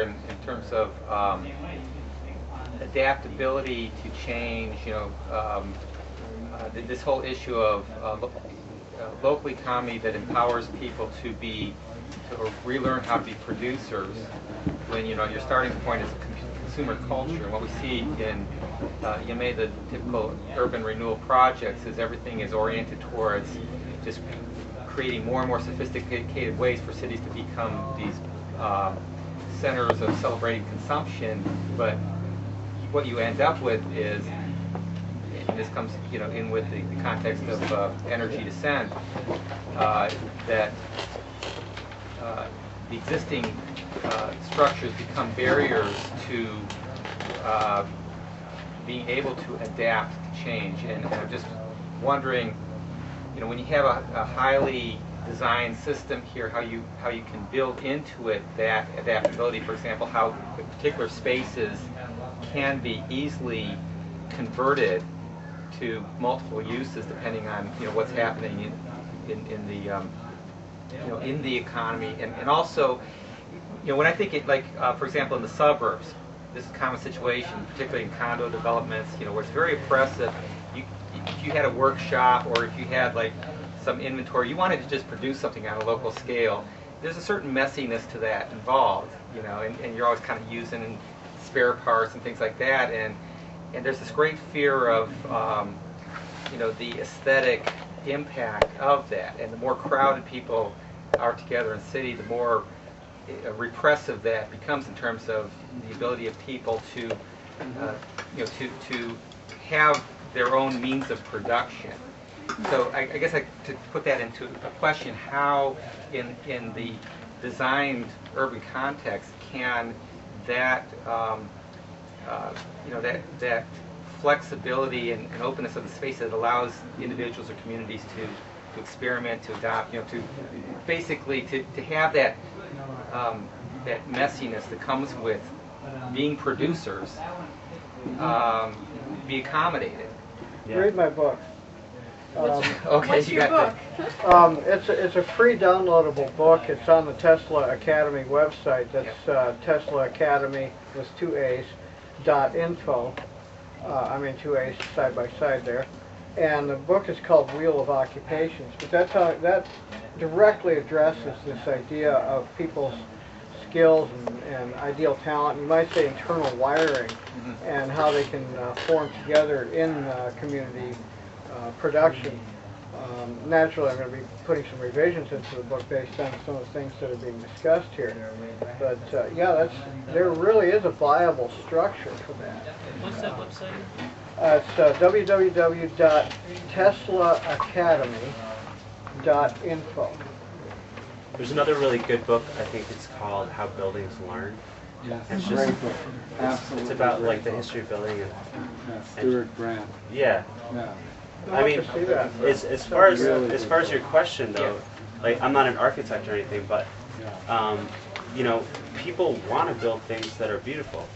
in terms of adaptability to change, this whole issue of local economy that empowers people to relearn how to be producers when your starting point is consumer culture. And what we see in the typical urban renewal projects is everything is oriented towards just creating more and more sophisticated ways for cities to become these centers of celebrating consumption. But what you end up with is, and this comes in with the context of energy descent, that the existing structures become barriers to being able to adapt to change. And I'm just wondering, when you have a highly designed system here, how you can build into it that adaptability. For example, how particular spaces can be easily converted to multiple uses depending on what's happening in the economy, and also when I think for example in the suburbs, this is a common situation, particularly in condo developments, where it's very oppressive. If you had a workshop or if you had some inventory, you wanted to just produce something on a local scale, there's a certain messiness to that involved, and you're always kind of using spare parts and things like that, and there's this great fear of the aesthetic impact of that. And the more crowded people are together in the city, the more repressive that becomes in terms of the ability of people to to have their own means of production. So I guess to put that into a question, how in the designed urban context can that that flexibility and openness of the space that allows individuals or communities to experiment, to adopt, to basically to have that that messiness that comes with being producers be accommodated. Yeah. Read my book. Okay, what's you your got book? It's a free downloadable book. It's on the Tesla Academy website. That's Tesla Academy with 2 A's .info. Two A's side by side there. And the book is called Wheel of Occupations. But that directly addresses this idea of people's skills and ideal talent. You might say internal wiring, and how they can form together in community production. Naturally, I'm going to be putting some revisions into the book based on some of the things that are being discussed here. But yeah, there really is a viable structure for that. What's that website? It's www.teslaacademy.info. There's another really good book. I think it's called How Buildings Learn. Yes, it's a great book. Absolutely. It's about the history of building and Stuart Brand. Yeah. Yeah. I mean, as far as your question though, I'm not an architect or anything, but people want to build things that are beautiful.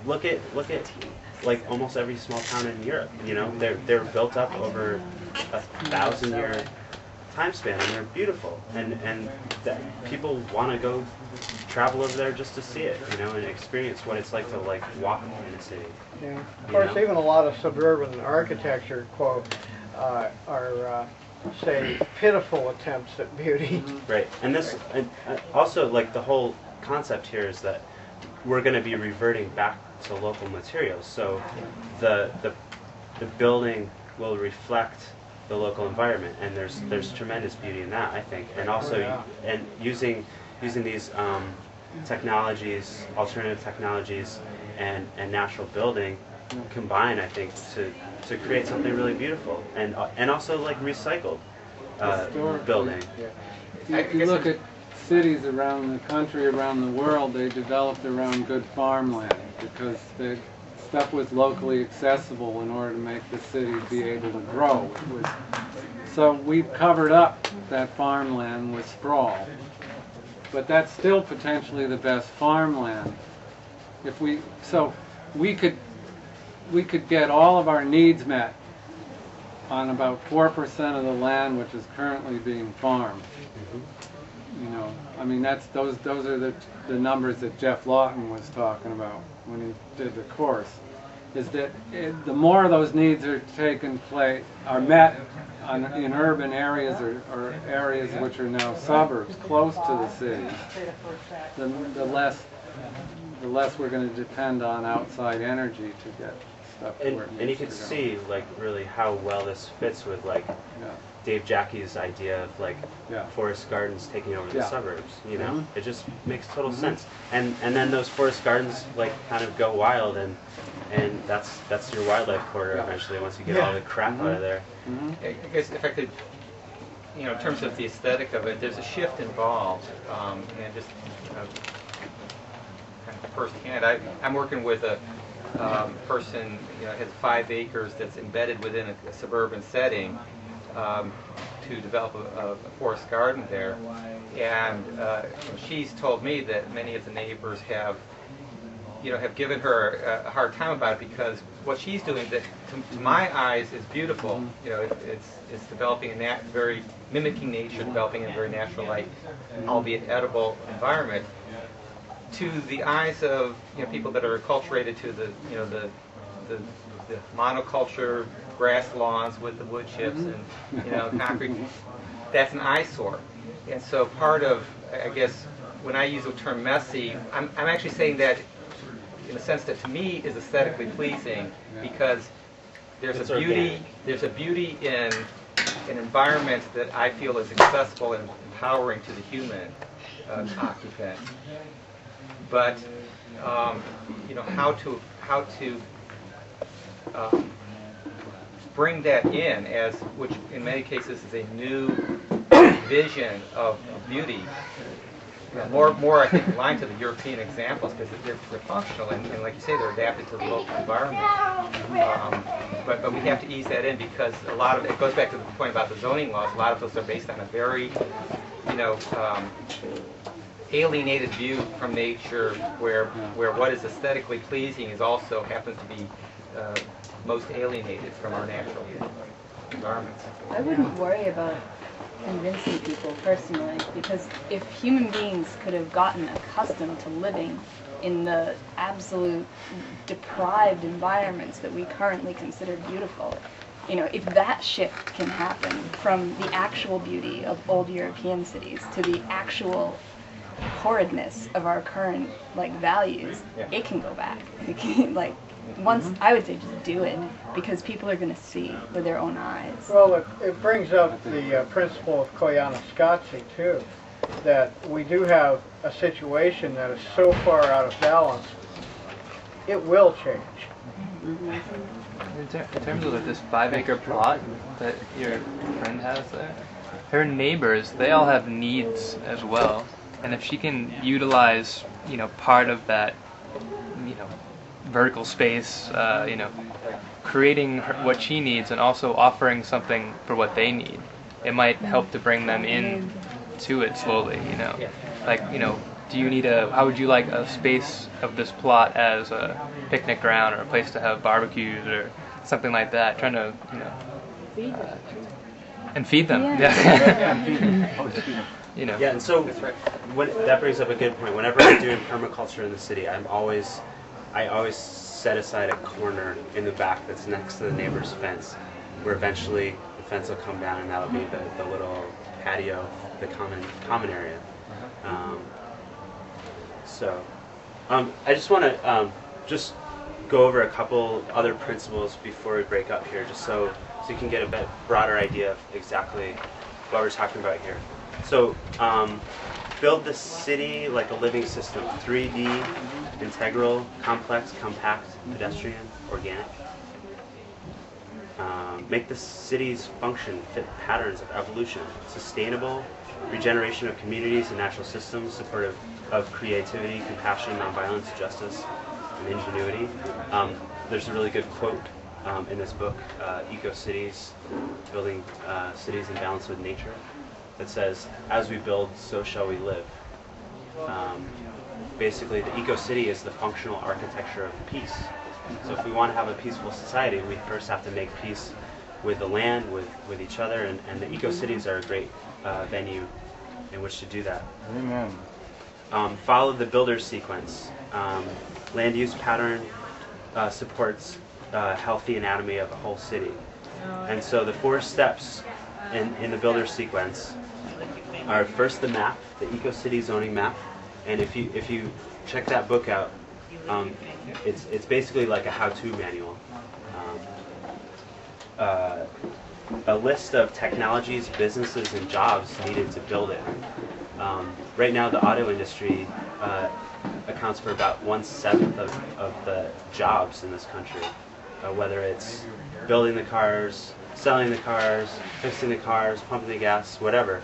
Look at almost every small town in Europe. They're built up over a 1,000-year time span, and they're beautiful, and that people want to go travel over there just to see it, and experience what it's like to walk in a city. Yeah. Of course, even a lot of suburban architecture, quote, are say pitiful attempts at beauty. Right, and this, and also the whole concept here is that we're going to be reverting back to local materials. So the building will reflect the local environment, and there's tremendous beauty in that, I think. And also and using these technologies, alternative technologies, and natural building combine, I think, to create something really beautiful, and also recycled building. If you look at cities around the country, around the world, they developed around good farmland because the stuff was locally accessible in order to make the city be able to grow. So we've covered up that farmland with sprawl, but that's still potentially the best farmland. We could get all of our needs met on about 4% of the land which is currently being farmed. I mean, those are the numbers that Jeff Lawton was talking about when he did the course. Is that the more of those needs are are met in urban areas or areas which are now suburbs close to the city, the less we're going to depend on outside energy to get stuff. And you can see like really how well this fits with like Dave Jackie's idea of like forest gardens taking over the suburbs. You know, it just makes total sense. And then those forest gardens like kind of go wild, and that's your wildlife corridor eventually once you get all the crap out of there. I guess if I could, you know, in terms of the aesthetic of it, there's a shift involved, and just kind of firsthand. I'm working with a person, you know, has 5 acres that's embedded within a suburban setting to develop a forest garden there, and she's told me that many of the neighbors have given her a hard time about it because what she's doing, that to my eyes is beautiful. You know, it's developing very mimicking nature, developing a very natural-like, albeit edible environment. To the eyes of people that are acculturated to the monoculture grass lawns with the wood chips and concrete, that's an eyesore. And so part of, I guess, when I use the term messy, I'm actually saying that in a sense that to me is aesthetically pleasing, because there's a beauty in an environment that I feel is accessible and empowering to the human occupant. But how to bring that in, which in many cases is a new vision of beauty. More, I think, aligned to the European examples because they're functional and, like you say, they're adapted to the local environment. But we have to ease that in because a lot of it goes back to the point about the zoning laws. A lot of those are based on a very, alienated view from nature, where what is aesthetically pleasing is also happens to be most alienated from our natural environments. I wouldn't worry about convincing people personally, because if human beings could have gotten accustomed to living in the absolute deprived environments that we currently consider beautiful, if that shift can happen from the actual beauty of old European cities to the actual horridness of our current values, it can go back. It can, once, I would say just do it, because people are going to see with their own eyes. Well, it brings up the principle of Koyaanisqatsi, too, that we do have a situation that is so far out of balance, it will change. In terms of this 5-acre plot that your friend has there, her neighbors, they all have needs as well. And if she can utilize, part of that, vertical space, creating what she needs and also offering something for what they need, it might help to bring them in to it slowly, do you need how would you like a space of this plot as a picnic ground or a place to have barbecues or something like that, trying to, and feed them. Yeah, and so that brings up a good point. Whenever I'm doing permaculture in the city, I always set aside a corner in the back that's next to the neighbor's fence, where eventually the fence will come down and that'll be the little patio, the common area. I just want to just go over a couple other principles before we break up here, just so you can get a bit broader idea of exactly what we're talking about here. So, build the city like a living system, 3D, integral, complex, compact, pedestrian, organic. Make the city's function fit patterns of evolution, sustainable, regeneration of communities and natural systems, supportive of creativity, compassion, nonviolence, justice, and ingenuity. There's a really good quote in this book, Ecocities, Building Cities in Balance with Nature, that says, "As we build, so shall we live." Basically, the eco-city is the functional architecture of peace. So if we want to have a peaceful society, we first have to make peace with the land, with each other, and the eco-cities are a great venue in which to do that. Amen. Follow the builder sequence. Land use pattern supports healthy anatomy of a whole city. And so the 4 steps in the builder sequence are first the map, the Ecocities zoning map. And if you check that book out, it's basically like a how-to manual. A list of technologies, businesses, and jobs needed to build it. Right now, the auto industry accounts for about 1/7 of the jobs in this country, whether it's building the cars, selling the cars, fixing the cars, pumping the gas, whatever.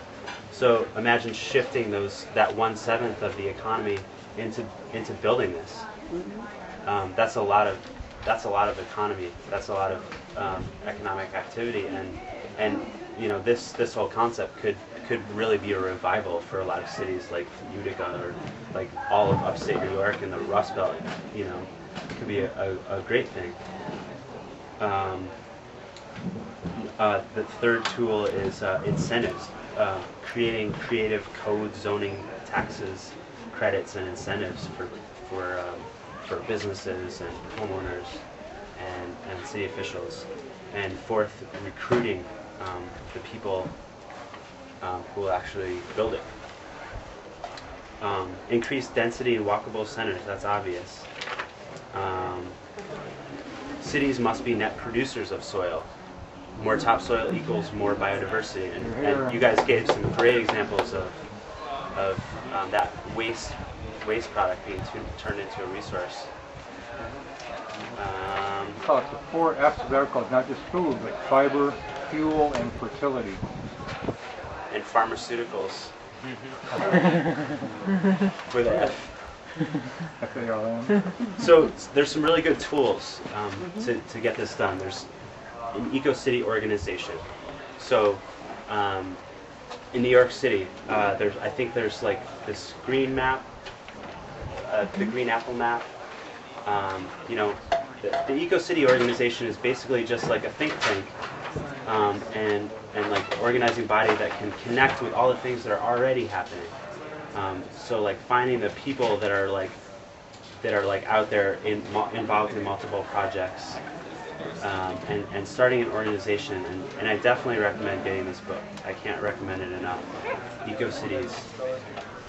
So imagine shifting that 1/7 of the economy into building this. That's a lot of economy. That's a lot of economic activity, and you know, this whole concept could really be a revival for a lot of cities like Utica or like all of upstate New York and the Rust Belt. You know, it could be a great thing. The third tool is incentives, creating creative code, zoning, taxes, credits, and incentives for businesses and homeowners and city officials. And fourth, recruiting the people who will actually build it. Increase density in walkable centers, that's obvious. Cities must be net producers of soil. More topsoil equals more biodiversity. And you guys gave some great examples of that waste product being turned into a resource. Call it the 4 F's of agriculture, not just food, but fiber, fuel, and fertility. And pharmaceuticals. For the F. So there's some really good tools to get this done. There's an Ecocity organization. So in New York City, I think there's like this green map, the Green Apple map. You know, the Ecocity organization is basically just like a think tank and like organizing body that can connect with all the things that are already happening. So like finding the people that are like out there involved in multiple projects and starting an organization. And I definitely recommend getting this book. I can't recommend it enough. Ecocities.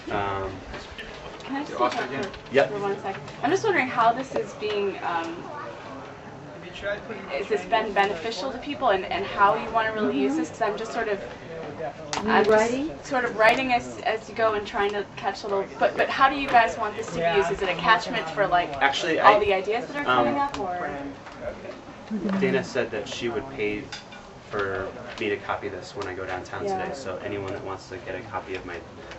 Can I just take that Yep. for 1 second? I'm just wondering how this is being, has this been beneficial to people and how you want to really use this? Because I'm just sort of, writing as you go and trying to catch little, but how do you guys want this to be used? Is it a catchment for like Actually, all the ideas that are coming up, or? Dana said that she would pay for me to copy this when I go downtown today. So anyone that wants to get a copy of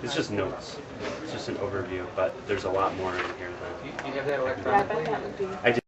it's just notes. It's just an overview, but there's a lot more in here. Do you have that Yeah, I electronically? bet that would be. I did.